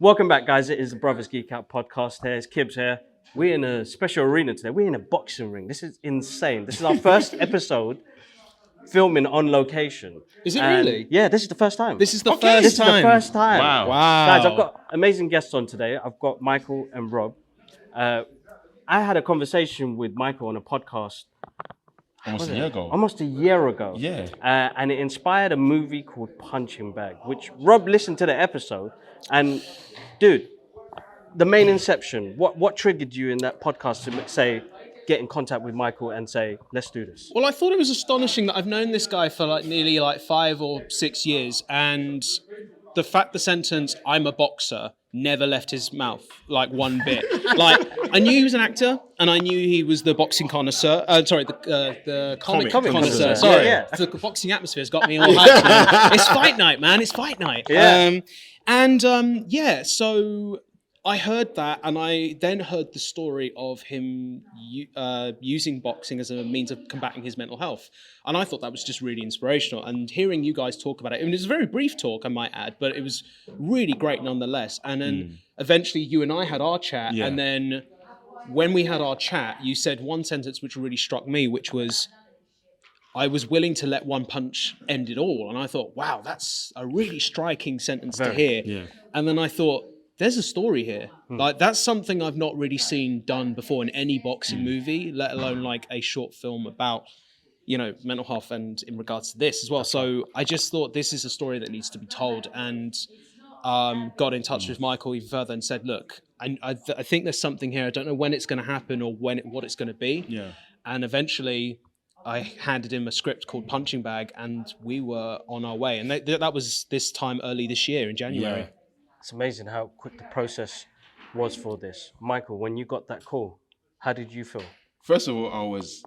Welcome back, guys. It is the Brothers Geek Out podcast here. It's Kibbs here. We're in a special arena today. We're in a boxing ring. This is insane. This is our first episode filming on location. Is it really? Yeah, this is the first time. This is the This is the first time. Wow. Guys, I've got amazing guests on today. I've got Michael and Rob. I had a conversation with Michael on a podcast Almost a year ago. Yeah. And it inspired a movie called Punching Bag, which Rob listened to the episode. And, dude, the main inception, what triggered you in that podcast to say, get in contact with Michael and say, let's do this? Well, I thought it was astonishing that I've known this guy for nearly 5 or 6 years, and the fact the sentence, I'm a boxer, never left his mouth, one bit. I knew he was an actor, and I knew he was the boxing connoisseur. The comic connoisseur. Sorry. Yeah. The boxing atmosphere has got me all hyped. It's fight night, man. It's fight night. Yeah. So I heard that, and I then heard the story of him using boxing as a means of combating his mental health. And I thought that was just really inspirational. And hearing you guys talk about it, it was a very brief talk, I might add, but it was really great nonetheless. And then eventually you and I had our chat, and then when we had our chat, you said one sentence which really struck me, which was, I was willing to let one punch end it all. And I thought, wow, that's a really striking sentence to hear. Yeah. And then I thought, there's a story here. That's something I've not really seen done before in any boxing movie, let alone a short film about, mental health and in regards to this as well. So I just thought this is a story that needs to be told, and got in touch with Michael even further and said, look, I think there's something here. I don't know when it's going to happen or what it's going to be. Yeah. And eventually I handed him a script called Punching Bag, and we were on our way. And that was this time early this year in January. Yeah. It's amazing how quick the process was for this. Michael, when you got that call, how did you feel? First of all, I was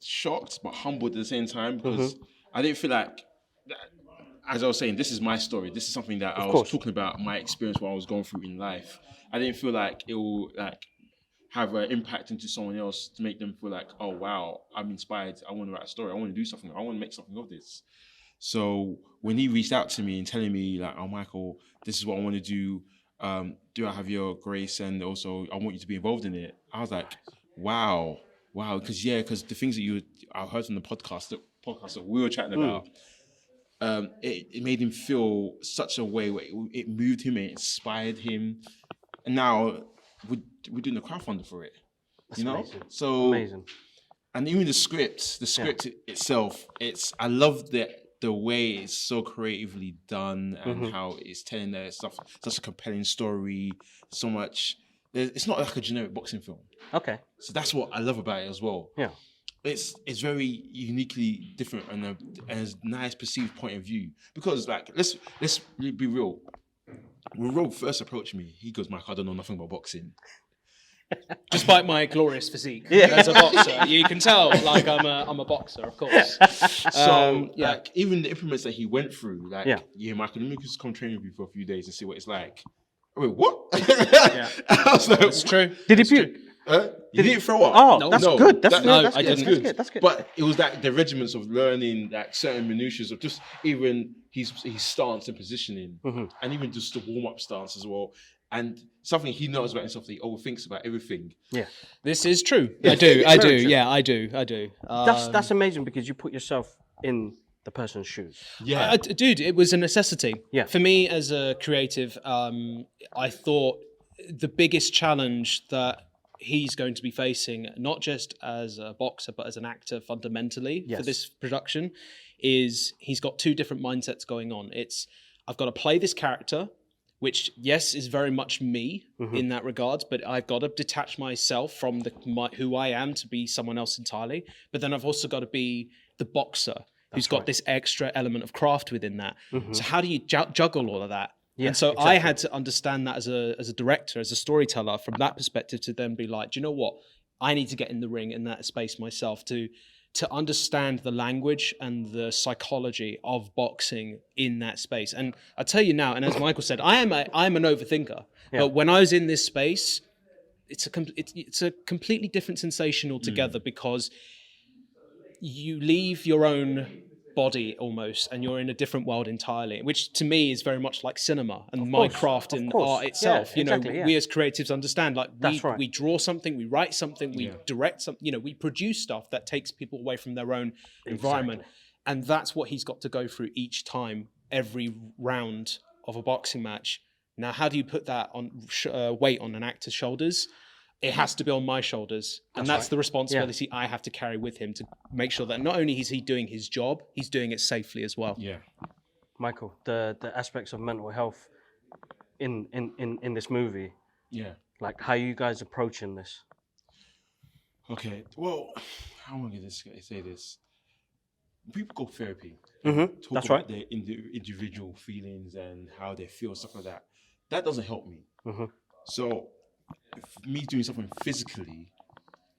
shocked but humbled at the same time, because I didn't feel like, as I was saying, this is my story. This is something that I was talking about, my experience, what I was going through in life. I didn't feel like it will have an impact into someone else to make them feel like, oh wow, I'm inspired. I want to write a story. I want to do something. I want to make something of this. So when he reached out to me and telling me oh Michael, this is what I want to do. Do I have your grace? And also I want you to be involved in it. I was like, wow. Because the things that I heard from the podcast that we were chatting about, it made him feel such a way where it moved him, it inspired him. And now we're doing the crowdfunder for it. That's amazing. So amazing. And even the script itself, I love the way it's so creatively done, and how it's telling that stuff, such a compelling story, so much. It's not like a generic boxing film. Okay. So that's what I love about it as well. Yeah. It's very uniquely different and a nice perceived point of view. Because let's be real. When Rob first approached me, he goes, Mike, I don't know nothing about boxing. Despite my glorious physique as a boxer, you can tell I'm a boxer, of course. So even the implements that he went through, Michael, let me just come train with you for a few days and see what it's like. Wait, what? I was like, it's true. Did he puke? You didn't throw up. Oh, no, that's good. That's good. But it was the regiments of learning certain minutiae of just even his stance and positioning, and even just the warm up stance as well. And something he knows about himself that he overthinks about everything. Yeah, this is true. I do. Yeah, I do. That's amazing, because you put yourself in the person's shoes. Yeah, dude, it was a necessity. Yeah, for me as a creative, I thought the biggest challenge that he's going to be facing, not just as a boxer but as an actor fundamentally for this production, is he's got two different mindsets going on. It's, I've got to play this character, which, yes, is very much me in that regard, but I've got to detach myself from who I am to be someone else entirely. But then I've also got to be the boxer who's got this extra element of craft within that. So how do you juggle all of that? Yeah, and so exactly. I had to understand that as a director, as a storyteller, from that perspective, to then be like, do you know what? I need to get in the ring in that space myself to understand the language and the psychology of boxing in that space. And I tell you now, and as Michael said, I'm an overthinker. Yeah. But when I was in this space, it's a completely different sensation altogether because you leave your own body almost and you're in a different world entirely, which to me is very much like cinema and my craft and art itself. Yeah, exactly, we as creatives understand, like we draw something, we write something, we direct something, we produce stuff that takes people away from their own environment. And that's what he's got to go through each time, every round of a boxing match. Now, how do you put that on weight on an actor's shoulders? It has to be on my shoulders. And that's the responsibility I have to carry with him to make sure that not only is he doing his job, he's doing it safely as well. Yeah. Michael, the aspects of mental health in this movie. Yeah. Like, how are you guys approaching this? Okay. Well, how am I going to say this? People go therapy. That's about their individual feelings and how they feel, stuff like that. That doesn't help me. So, me doing something physically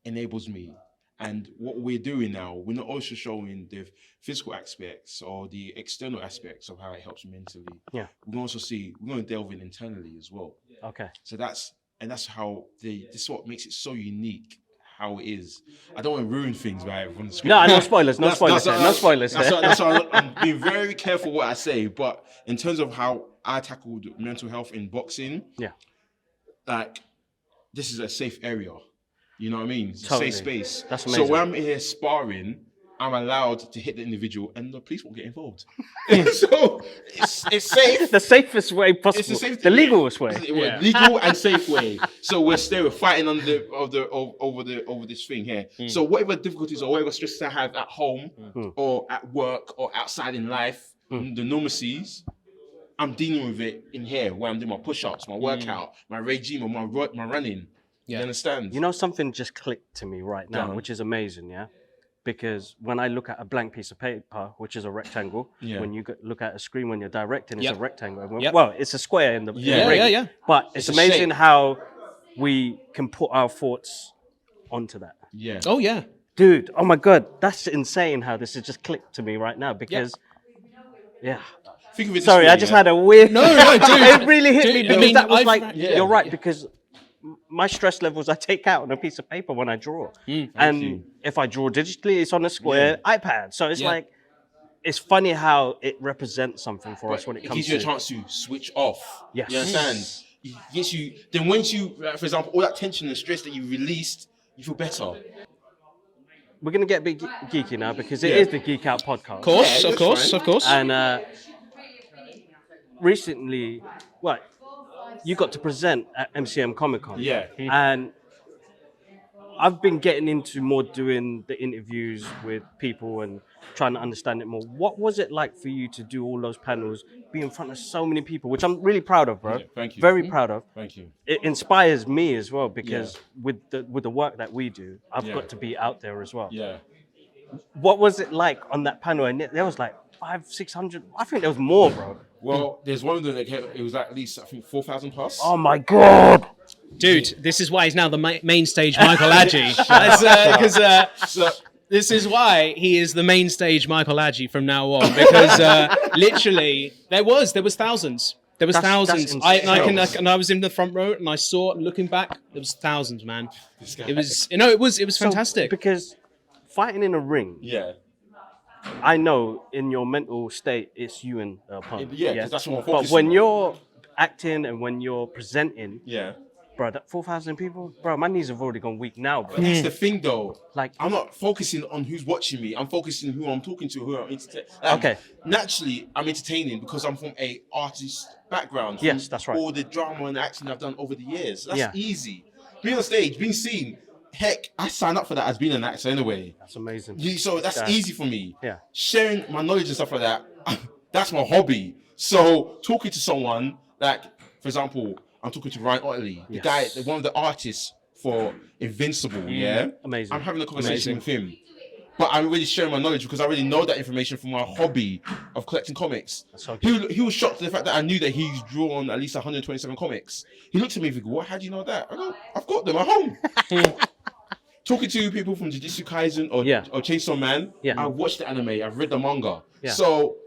enables me. And what we're doing now, we're not also showing the physical aspects or the external aspects of how it helps mentally. Yeah. We're going to delve in internally as well. Okay. So that's how this is what makes it so unique. How it is. I don't want to ruin things, right? No spoilers. No spoilers. No spoilers. That's why I'm being very careful what I say. But in terms of how I tackled mental health in boxing, like this is a safe area. You know what I mean? It's a safe space. That's amazing. So when I'm here sparring, I'm allowed to hit the individual, and the police won't get involved. So it's safe. The safest way possible. It's the legalest way. Legal and safe way. So we're fighting over this thing here. So whatever difficulties or whatever stresses I have at home or at work or outside in life, the normalcies, I'm dealing with it in here where I'm doing my push-ups, my workout, my regime, or my running. You understand? You know, something just clicked to me right now, which is amazing, because when I look at a blank piece of paper, which is a rectangle, when you look at a screen when you're directing, it's a rectangle. Well, it's a square in the ring. But it's amazing how we can put our thoughts onto that. Yeah. Oh, yeah. Dude, oh my God, that's insane how this has just clicked to me right now because, Think of it Sorry, this way, I just had a weird... No, dude. It really hit me because that was you're right, because my stress levels I take out on a piece of paper when I draw. And if I draw digitally, it's on a square iPad. So it's like, it's funny how it represents something for us when it comes to... It gives you a chance to switch off. Yes. You understand? It gets you... Then once you, for example, all that tension and stress that you released, you feel better. We're going to get a bit geeky now because it is the Geek Out podcast. Of course. And recently, you got to present at MCM Comic Con. Yeah. And I've been getting into more doing the interviews with people and trying to understand it more. What was it like for you to do all those panels, be in front of so many people, which I'm really proud of, bro. Yeah, thank you. Very proud of. Thank you. It inspires me as well because with the work that we do, I've got to be out there as well. Yeah. What was it like on that panel? And there was like 500-600. I think there was more, bro. Well, there's one of them that came, it was at least, I think, 4,000 plus. Oh my God. Dude, this is why he's now the main stage Michael Ajih. Because this is why he is the main stage Michael Ajih from now on. Because literally, there was thousands. There was thousands. I was in the front row and I saw, looking back, there was thousands, man. It was fantastic. Because fighting in a ring. Yeah. I know in your mental state, it's you and opponent. Yeah, because that's what I'm But focusing when on. you're acting and when you're presenting, Yeah. bro, that 4,000 people, bro, my knees have already gone weak now, bro. But that's the thing, though. Like, I'm not focusing on who's watching me. I'm focusing on who I'm talking to, who I'm entertaining. Okay. Naturally, I'm entertaining because I'm from a artist background. Yes, from that's right. All the drama and acting I've done over the years. That's Yeah. easy. Being on stage, being seen. Heck, I signed up for that as being an actor anyway. That's amazing. So that's easy for me. Yeah. Sharing my knowledge and stuff like that, that's my hobby. So talking to someone, like, for example, I'm talking to Ryan Otley, the guy, one of the artists for Invincible, Amazing. I'm having a conversation with him. But I'm already sharing my knowledge because I already know that information from my hobby of collecting comics. So he was shocked at the fact that I knew that he's drawn at least 127 comics. He looked at me and goes, "What? How do you know that?" I go, "I've got them at home." Talking to people from Jujutsu Kaisen or Chainsaw Man, I watched the anime, I've read the manga. Yeah. So,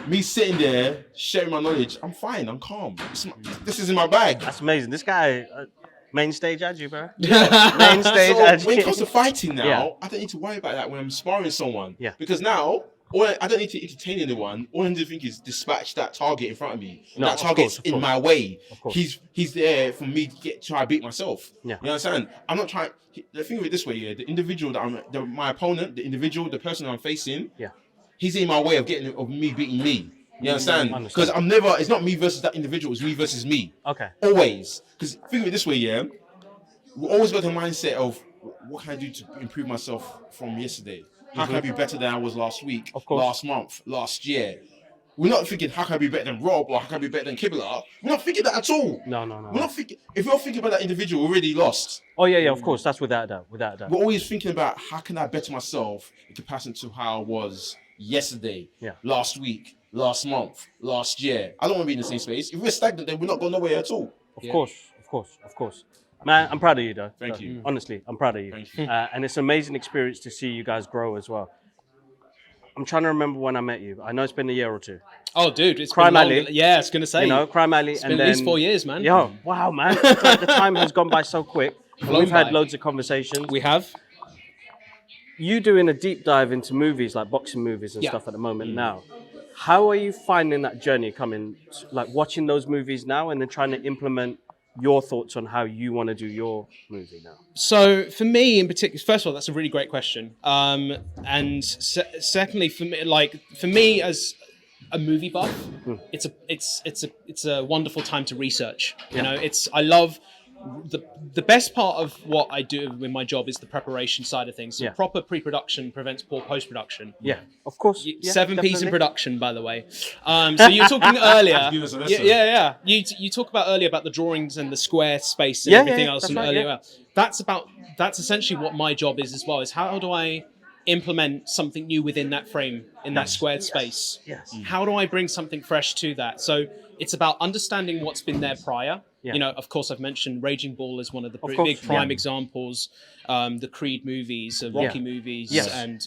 me sitting there, sharing my knowledge, I'm fine, I'm calm. This is in my bag. That's amazing. This guy, Main stage Ajih, bro. Main stage So Ajih. when it comes to fighting now, Yeah. I don't need to worry about that when I'm sparring someone. Yeah. Because now, I don't need to entertain anyone. All I need to think is dispatch that target in front of me. No, that of target's course, of in course. my way. Of course. He's there for me to try to beat myself. Yeah. You understand? I'm not trying. The thing of it this way, yeah. The individual that my opponent, the person I'm facing, Yeah. he's in my way of me beating me. You understand? Because Understand. it's not me versus that individual. It's me versus me. Okay. Always. Because think of it this way, yeah. We always got the mindset of what can I do to improve myself from yesterday? How can I be better than I was last week, Of course. last month, last year? We're not thinking how can I be better than Rob or how can I be better than Kibla. We're not thinking that at all. No. We're not thinking. If you're thinking about that individual, we're already lost. Oh yeah, of course. That's without a doubt. Without a doubt. We're always thinking about how can I better myself in comparison to how I was yesterday, last week, last month, last year. I don't want to be in the same space. If we're stagnant, then we're not going nowhere at all. Of course. Man, I'm proud of you, though. Thank you. Honestly, I'm proud of you. Thank you. And it's an amazing experience to see you guys grow as well. I'm trying to remember when I met you. I know it's been a year or two. Oh, dude, it's Crime been long. Alley. Yeah, I was gonna say. You know, Crime Alley, it's and been then at least 4 years, man. Yo, wow, man, the time has gone by so quick. And Flown we've had by. loads of conversations. We have. You doing a deep dive into movies like boxing movies and stuff at the moment now. How are you finding that journey coming, like watching those movies now and then trying to implement your thoughts on how you want to do movie now? So for me in particular, first of all, that's a really great question. And secondly, for me as a movie buff, it's a wonderful time to research. You know, I love the best part of what I do with my job is the preparation side of things. So proper pre-production prevents poor post-production. Yeah, of course. Yeah, 7 P's in production, by the way. So you were talking earlier. Give us a lesson. Yeah. You talk about earlier about the drawings and the square space and everything else. And right, earlier, that's essentially what my job is as well. Is how do I implement something new within that frame in that squared space? Yes. How do I bring something fresh to that? So it's about understanding what's been there prior. Yeah. You know, of course, I've mentioned Raging Bull as one of the course, big prime examples. The Creed movies, Rocky movies, and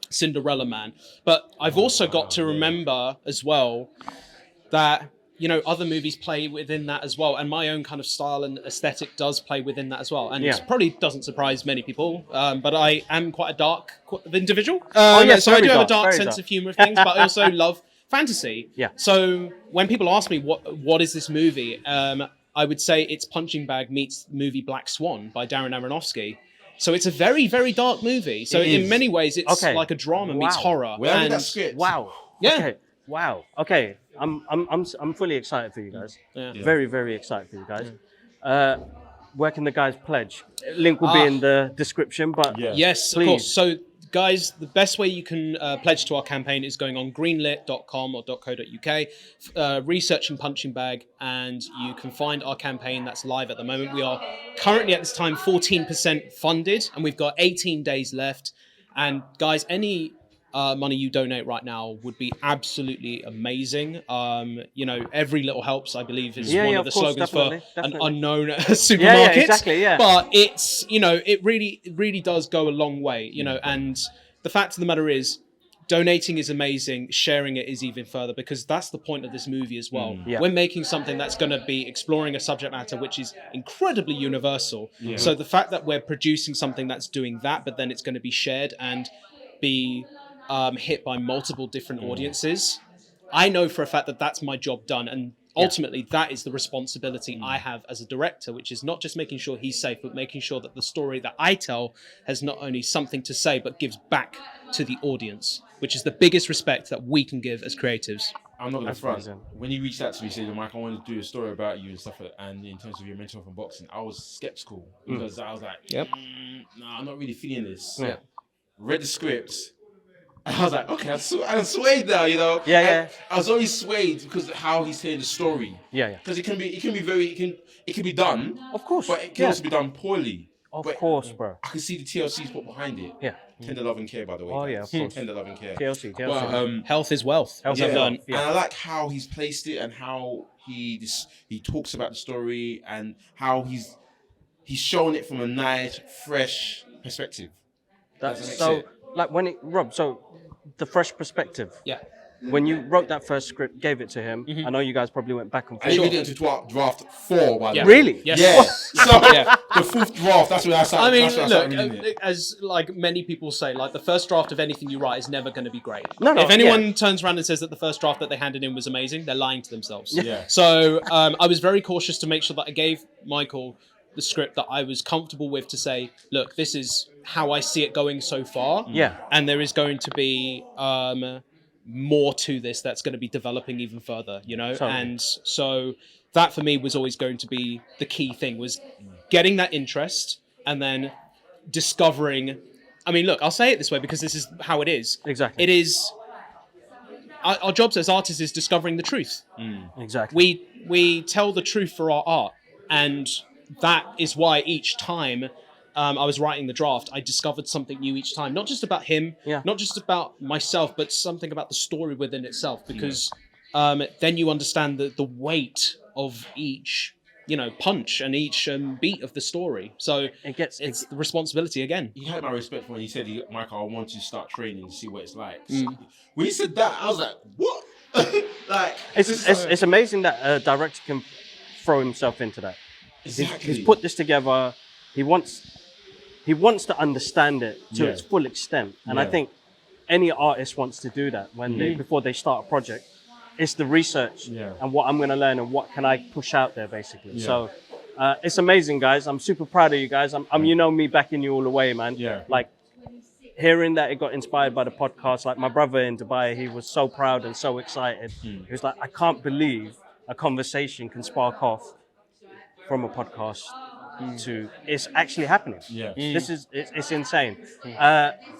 Cinderella Man. But I've also got to remember as well that, you know, other movies play within that as well. And my own kind of style and aesthetic does play within that as well. And it probably doesn't surprise many people, but I am quite a dark individual. So I do have a dark sense of humor of things, but I also love fantasy. Yeah. So when people ask me what is this movie, I would say it's Punching Bag meets the movie Black Swan by Darren Aronofsky. So it's a very, very dark movie. So in many ways, it's like a drama meets horror. Where did that script? Wow. Yeah. Okay. Wow. Okay. I'm fully excited for you guys. Yeah. Very, very excited for you guys. Where can the guys pledge? Link will be in the description, but Yes, please. of course. So, guys, the best way you can pledge to our campaign is going on greenlit.com or .co.uk, researching Punching Bag, and you can find our campaign that's live at the moment. We are currently at this time 14% funded, and we've got 18 days left. And guys, any money you donate right now would be absolutely amazing. You know, every little helps, I believe, is one of the slogans for an unknown supermarket. Yeah, exactly, yeah. But it's, you know, it really does go a long way, you know, and the fact of the matter is, donating is amazing, sharing it is even further, because that's the point of this movie as well. We're making something that's going to be exploring a subject matter which is incredibly universal. So the fact that we're producing something that's doing that, but then it's going to be shared and be hit by multiple different audiences, I know for a fact that that's my job done, and ultimately that is the responsibility I have as a director, which is not just making sure he's safe, but making sure that the story that I tell has not only something to say, but gives back to the audience, which is the biggest respect that we can give as creatives. I'm not gonna front. When you reached out to me, saying, "Mike, I want to do a story about you and stuff," and in terms of your mental health and boxing, I was skeptical because I was like, "Nah, I'm not really feeling this." Read the script. I was like, okay, I'm swayed now, you know. I was only swayed because of how he's telling the story. Because it can be done. Of course. But it can also be done poorly. Of course, bro. I can see the TLC's put behind it. Tender love and care, by the way. Oh yeah, of course. Tender love and care. TLC. But, health is wealth. And I like how he's placed it and how he talks about the story and how he's shown it from a nice, fresh perspective. That's so. Like when Rob, so the fresh perspective. when you wrote that first script, gave it to him. I know you guys probably went back and I forth. made it into draft 4, by the Yeah. way. Really? Yes. Yeah. So Yeah. the 4th draft, that's when I started. I mean, that's when I started look, reading it. as like many people say, like the first draft of anything you write is never going to be great. No, if anyone yeah. turns around and says that the first draft that they handed in was amazing, they're lying to themselves. Yeah. So I was very cautious to make sure that I gave Michael the script that I was comfortable with to say, look, this is how I see it going so far. Yeah. And there is going to be more to this that's going to be developing even further, you know? Totally. And so that for me was always going to be the key thing, was getting that interest and then discovering. I mean, look, I'll say it this way because this is how it is. Exactly. It is. Our jobs as artists is discovering the truth. Exactly. We tell the truth for our art, and that is why each time I was writing the draft, I discovered something new each time. Not just about him, not just about myself, but something about the story within itself. Because then you understand the weight of each, punch and each beat of the story. So it's the responsibility again. He had my respect when he said, Michael, I want you to start training and see what it's like. So when he said that, I was like, what? Like, It's amazing that a director can throw himself into that. exactly. He's put this together. He wants to understand it to its full extent, and I think any artist wants to do that when before they start a project. It's the research and what I'm going to learn and what can I push out there, basically. So it's amazing, guys. I'm super proud of you guys. I'm you know me backing you all the way, man. Yeah. Like hearing that it got inspired by the podcast. Like my brother in Dubai, he was so proud and so excited. He was like, I can't believe a conversation can spark off from a podcast to it's actually happening. Yeah. This is it's insane.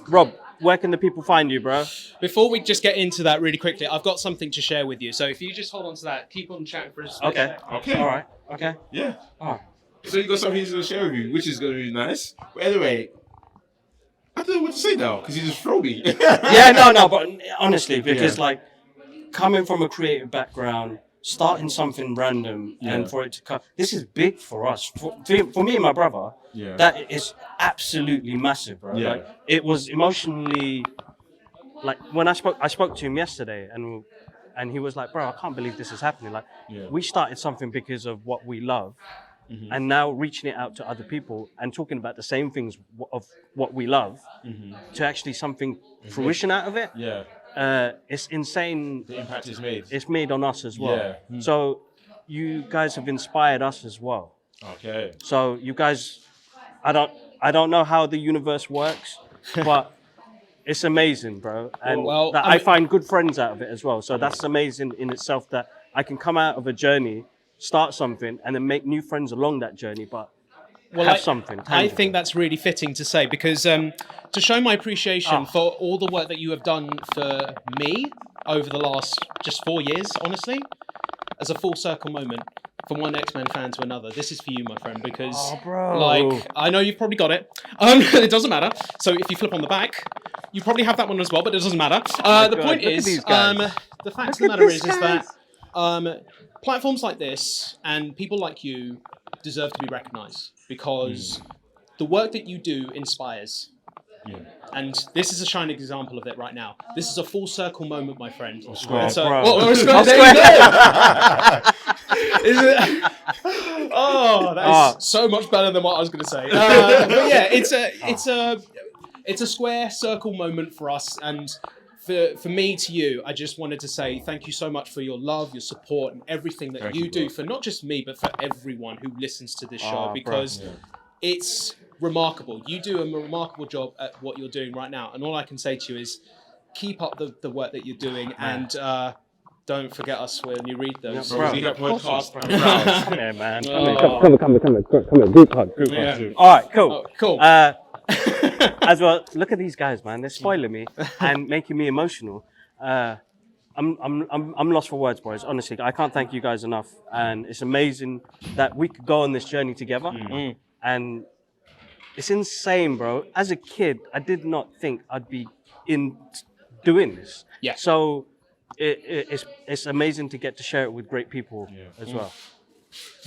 Rob, where can the people find you, bro? Before we just get into that really quickly, I've got something to share with you. So if you just hold on to that, keep on chatting for a second. Okay. Okay. All right. Okay. Yeah. Oh. So you got something to share with you, which is going to be nice. But anyway, I don't know what to say now because you just throw me. Yeah, no, but honestly, because like coming from a creative background, starting something random and for it to come, this is big for us. For me and my brother, that is absolutely massive, bro. Yeah. Like it was emotionally, like when I spoke to him yesterday and he was like, bro, I can't believe this is happening. Like we started something because of what we love. And now reaching it out to other people and talking about the same things of what we love to actually something fruition out of it. Yeah. It's insane. The impact is made. It's made on us as well. Yeah. So you guys have inspired us as well. Okay. So you guys, I don't know how the universe works, but it's amazing, bro. And I find good friends out of it as well. So that's amazing in itself that I can come out of a journey, start something, and then make new friends along that journey, but have something tangible. I think that's really fitting to say because to show my appreciation for all the work that you have done for me over the last just 4 years, honestly, as a full circle moment from one X-Men fan to another, this is for you, my friend, because like I know you've probably got it. It doesn't matter. So if you flip on the back, you probably have that one as well, but it doesn't matter. The point is, the fact of the matter is that platforms like this and people like you deserve to be recognized because the work that you do inspires. And this is a shining example of it right now. This is a full circle moment, my friend. Square. Square. There you go. That is so much better than what I was going to say. But yeah, it's a square circle moment for us, and for me to you, I just wanted to say thank you so much for your love, your support, and everything that you do for not just me, but for everyone who listens to this show, because it's remarkable. You do a remarkable job at what you're doing right now, and all I can say to you is keep up the work that you're doing, and don't forget us when you read those. Yeah, man. Come here. Group hug. All right, cool. Cool. As well, look at these guys, man. They're spoiling me and making me emotional. I'm lost for words, boys. Honestly, I can't thank you guys enough, and it's amazing that we could go on this journey together. And it's insane, bro. As a kid, I did not think I'd be in doing this. Yeah. So it's amazing to get to share it with great people as well.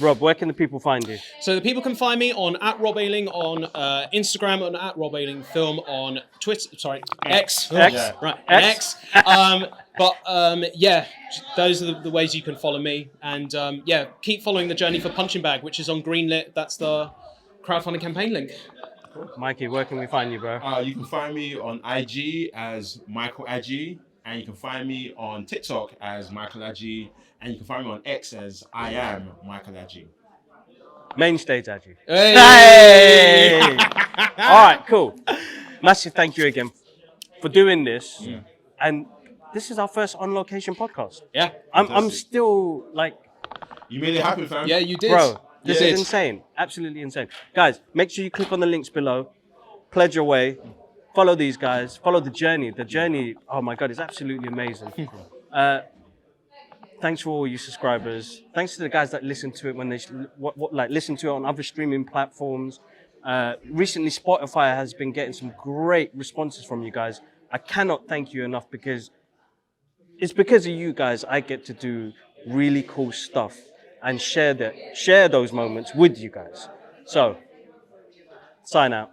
Rob, where can the people find you? So the people can find me on @RobAyling on Instagram and @RobAylingFilm on Twitter. Sorry, X. X. Yeah, right, X. X. Yeah, those are the ways you can follow me. And yeah, keep following the journey for Punching Bag, which is on Greenlit. That's the crowdfunding campaign link. Mikey, where can we find you, bro? You can find me on IG as Michael Ajih, and you can find me on TikTok as Michael Ajih, and you can find me on X as I am Michael Ajih. Main stage, Ajih. Hey! All right, cool. Massive thank you again for doing this. Yeah. And this is our first on-location podcast. Yeah. I'm still like, You made it happen, fam. Yeah, you did. bro, this You is did. insane. Absolutely insane. Guys, make sure you click on the links below. Pledge your way. Follow these guys. Follow the journey. The journey, oh my God, is absolutely amazing. Thanks for all you subscribers. Thanks to the guys that listen to it when they listen to it on other streaming platforms. Recently, Spotify has been getting some great responses from you guys. I cannot thank you enough because it's because of you guys I get to do really cool stuff and share those moments with you guys. So, sign out.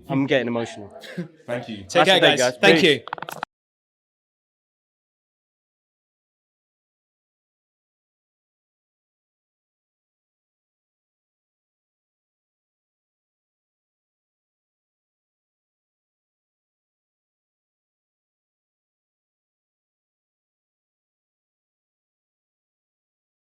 I'm getting emotional. Thank you. Take care, Nice day, guys. guys. Thank Peace. you.